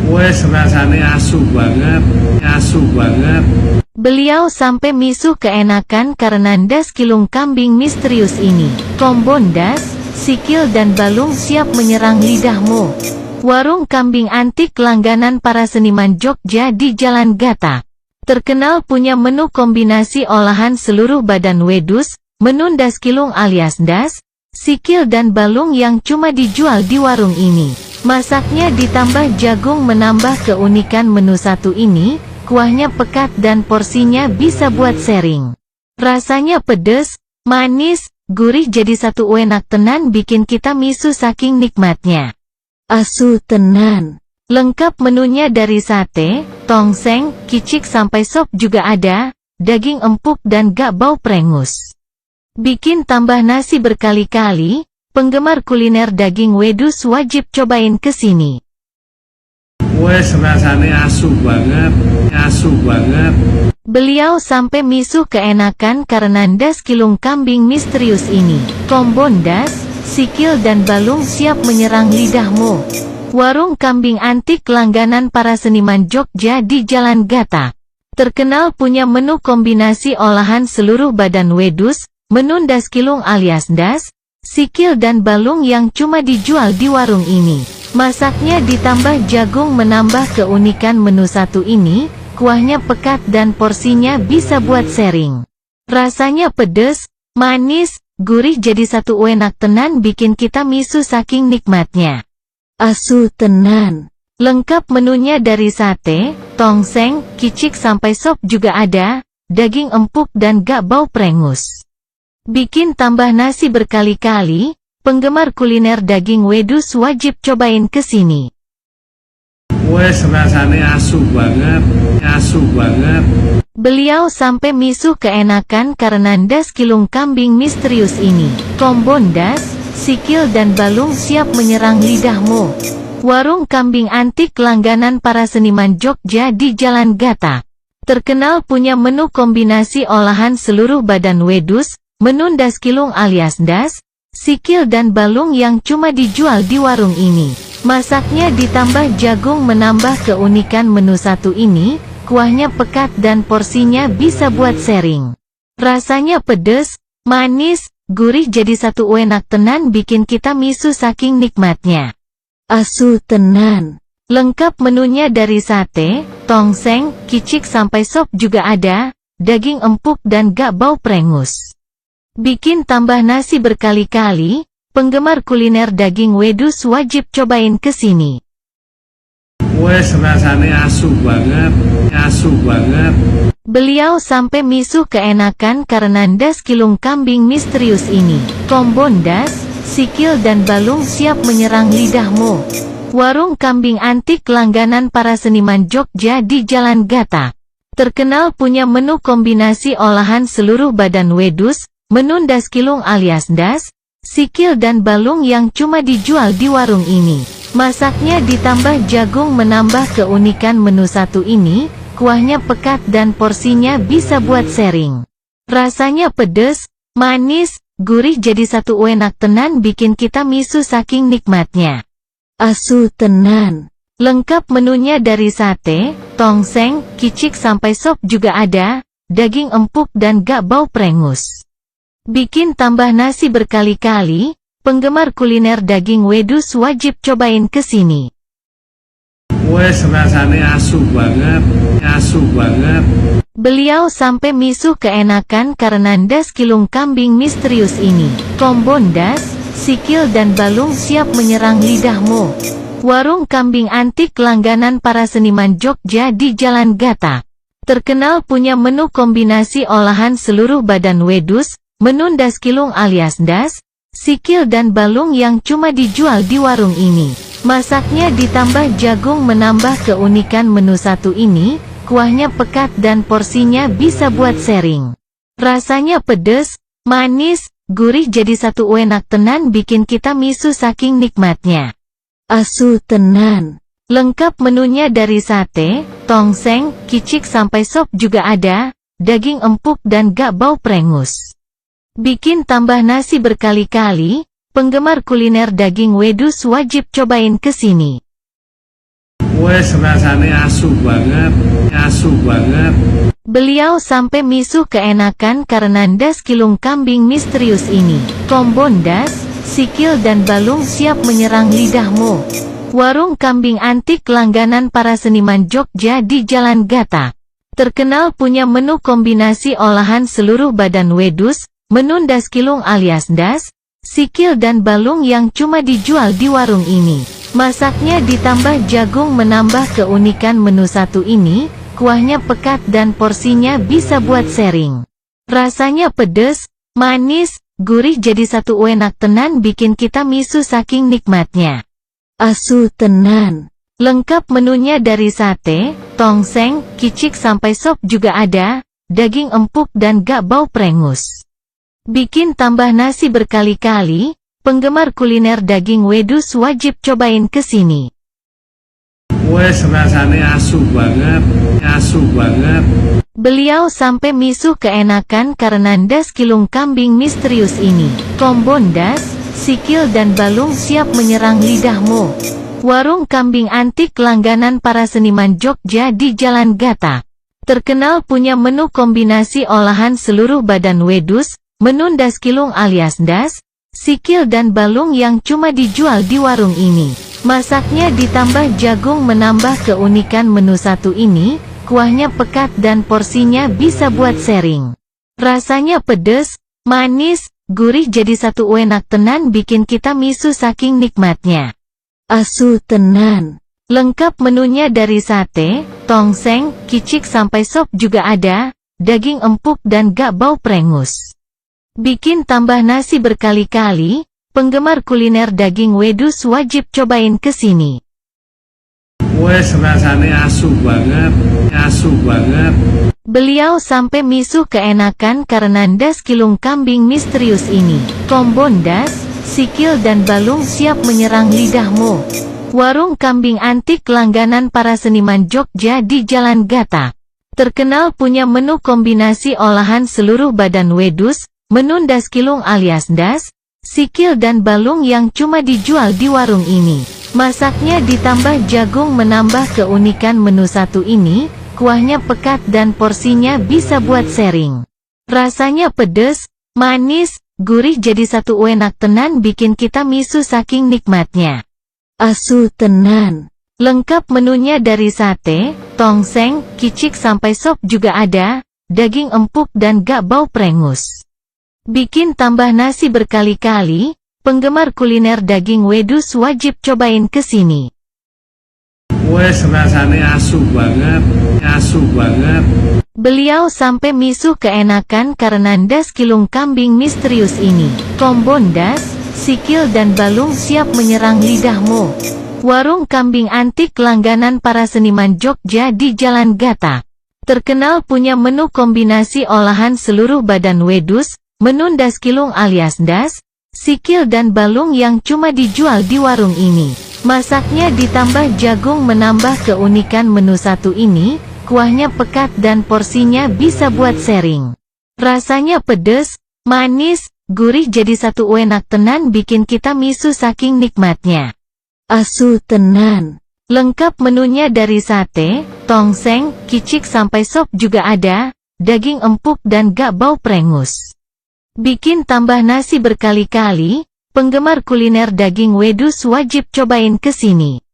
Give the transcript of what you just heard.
Wes rasane asu banget, asu banget. Beliau sampai misuh keenakan karena ndas kilung kambing misterius ini. Combo ndas, sikil dan balung siap menyerang lidahmu. Warung kambing antik langganan para seniman Jogja di Jalan Gata. Terkenal punya menu kombinasi olahan seluruh badan wedus, menu ndas kilung alias ndas, sikil dan balung yang cuma dijual di warung ini. Masaknya ditambah jagung menambah keunikan menu satu ini. Kuahnya pekat dan porsinya bisa buat sharing. Rasanya pedes, manis, gurih jadi satu enak tenan bikin kita misu saking nikmatnya. Asu tenan. Lengkap menunya dari sate, tongseng, kicik sampai sop juga ada, daging empuk dan gak bau prengus. Bikin tambah nasi berkali-kali, penggemar kuliner daging wedus wajib cobain kesini. Wes rasane asu banget, asu banget. Beliau sampai misuh keenakan karena ndas kilung kambing misterius ini. Combo ndas, sikil dan balung siap menyerang lidahmu. Warung kambing antik langganan para seniman Jogja di Jalan Gata. Terkenal punya menu kombinasi olahan seluruh badan wedus, menu ndas kilung alias ndas, sikil dan balung yang cuma dijual di warung ini. Masaknya ditambah jagung menambah keunikan menu satu ini, kuahnya pekat dan porsinya bisa buat sharing. Rasanya pedes, manis, gurih jadi satu enak tenan bikin kita misu saking nikmatnya. Asu tenan. Lengkap menunya dari sate, tongseng, kicik sampai sop juga ada, daging empuk dan gak bau prengus. Bikin tambah nasi berkali-kali. Penggemar kuliner daging wedus wajib cobain kesini. Wes rasane asu banget, asu banget. Beliau sampai misuh keenakan karena ndas kilung kambing misterius ini. Combo ndas, sikil dan balung siap menyerang lidahmu. Warung kambing antik langganan para seniman Jogja di Jalan Gata. Terkenal punya menu kombinasi olahan seluruh badan wedus, menu ndas kilung alias ndas, sikil dan balung yang cuma dijual di warung ini. Masaknya ditambah jagung menambah keunikan menu satu ini, kuahnya pekat dan porsinya bisa buat sharing. Rasanya pedes, manis, gurih jadi satu enak tenan bikin kita misu saking nikmatnya. Asu tenan. Lengkap menunya dari sate, tongseng, kicik sampai sop juga ada, daging empuk dan gak bau prengus. Bikin tambah nasi berkali-kali, penggemar kuliner daging wedus wajib cobain kesini. Wes rasane asu banget, asu banget. Beliau sampai misuh keenakan karena ndas kilung kambing misterius ini. Combo ndas, sikil dan balung siap menyerang lidahmu. Warung kambing antik langganan para seniman Jogja di Jalan Gata. Terkenal punya menu kombinasi olahan seluruh badan wedus, menu ndas kilung alias ndas, sikil dan balung yang cuma dijual di warung ini. Masaknya ditambah jagung menambah keunikan menu satu ini, kuahnya pekat dan porsinya bisa buat sharing. Rasanya pedes, manis, gurih jadi satu enak tenan bikin kita misu saking nikmatnya. Asu tenan. Lengkap menunya dari sate, tongseng, kicik sampai sop juga ada, daging empuk dan gak bau prengus. Bikin tambah nasi berkali-kali, penggemar kuliner daging wedus wajib cobain kesini. Wes rasane asu banget, asu banget. Beliau sampai misuh keenakan karena ndas kilung kambing misterius ini. Combo ndas, sikil dan balung siap menyerang lidahmu. Warung kambing antik langganan para seniman Jogja di Jalan Gata. Terkenal punya menu kombinasi olahan seluruh badan wedus, menu ndas kilung alias ndas, sikil dan balung yang cuma dijual di warung ini. Masaknya ditambah jagung menambah keunikan menu satu ini, kuahnya pekat dan porsinya bisa buat sharing. Rasanya pedes, manis, gurih jadi satu enak tenan bikin kita misu saking nikmatnya. Asu tenan. Lengkap menunya dari sate, tongseng, kicik sampai sop juga ada, daging empuk dan gak bau prengus. Bikin tambah nasi berkali-kali, penggemar kuliner daging wedus wajib cobain kesini. Wes rasane asu banget, asu banget. Beliau sampai misuh keenakan karena ndas kilung kambing misterius ini. Combo ndas, sikil dan balung siap menyerang lidahmu. Warung kambing antik langganan para seniman Jogja di Jalan Gata. Terkenal punya menu kombinasi olahan seluruh badan wedus, menu ndas kilung alias ndas, sikil dan balung yang cuma dijual di warung ini. Masaknya ditambah jagung menambah keunikan menu satu ini. Kuahnya pekat dan porsinya bisa buat sharing. Rasanya pedes, manis, gurih jadi satu enak tenan bikin kita misu saking nikmatnya. Asu tenan. Lengkap menunya dari sate, tongseng, kicik sampai sop juga ada, daging empuk dan gak bau prengus. Bikin tambah nasi berkali-kali, penggemar kuliner daging wedus wajib cobain kesini. Wes rasane asu banget, asu banget. Beliau sampai misuh keenakan karena ndas kilung kambing misterius ini. Combo ndas, sikil dan balung siap menyerang lidahmu. Warung kambing antik langganan para seniman Jogja di Jalan Gata. Terkenal punya menu kombinasi olahan seluruh badan wedus, menu ndas kilung alias ndas, sikil dan balung yang cuma dijual di warung ini. Masaknya ditambah jagung menambah keunikan menu satu ini, kuahnya pekat dan porsinya bisa buat sharing. Rasanya pedes, manis, gurih jadi satu enak tenan bikin kita misu saking nikmatnya. Asu tenan. Lengkap menunya dari sate, tongseng, kicik sampai sop juga ada, daging empuk dan gak bau prengus. Bikin tambah nasi berkali-kali. Penggemar kuliner daging wedus wajib cobain kesini. Wes rasane asu banget, asu banget. Beliau sampai misuh keenakan karena ndas kilung kambing misterius ini. Combo ndas, sikil dan balung siap menyerang lidahmu. Warung kambing antik langganan para seniman Jogja di Jalan Gata. Terkenal punya menu kombinasi olahan seluruh badan wedus, menu ndas kilung alias ndas, sikil dan balung yang cuma dijual di warung ini. Masaknya ditambah jagung menambah keunikan menu satu ini, kuahnya pekat dan porsinya bisa buat sharing. Rasanya pedes, manis, gurih jadi satu enak tenan bikin kita misu saking nikmatnya. Asu tenan. Lengkap menunya dari sate, tongseng, kicik sampai sop juga ada, daging empuk dan gak bau prengus. Bikin tambah nasi berkali-kali, penggemar kuliner daging wedus wajib cobain kesini. Wes rasane asu banget, asu banget. Beliau sampai misuh keenakan karena ndas kilung kambing misterius ini. Combo ndas, sikil dan balung siap menyerang lidahmu. Warung kambing antik langganan para seniman Jogja di Jalan Gata. Terkenal punya menu kombinasi olahan seluruh badan wedus, menu ndas kilung alias ndas, sikil dan balung yang cuma dijual di warung ini. Masaknya ditambah jagung menambah keunikan menu satu ini, kuahnya pekat dan porsinya bisa buat sharing. Rasanya pedes, manis, gurih jadi satu enak tenan bikin kita misu saking nikmatnya. Asu tenan. Lengkap menunya dari sate, tongseng, kicik sampai sop juga ada, daging empuk dan gak bau prengus. Bikin tambah nasi berkali-kali, penggemar kuliner daging wedus wajib cobain kesini.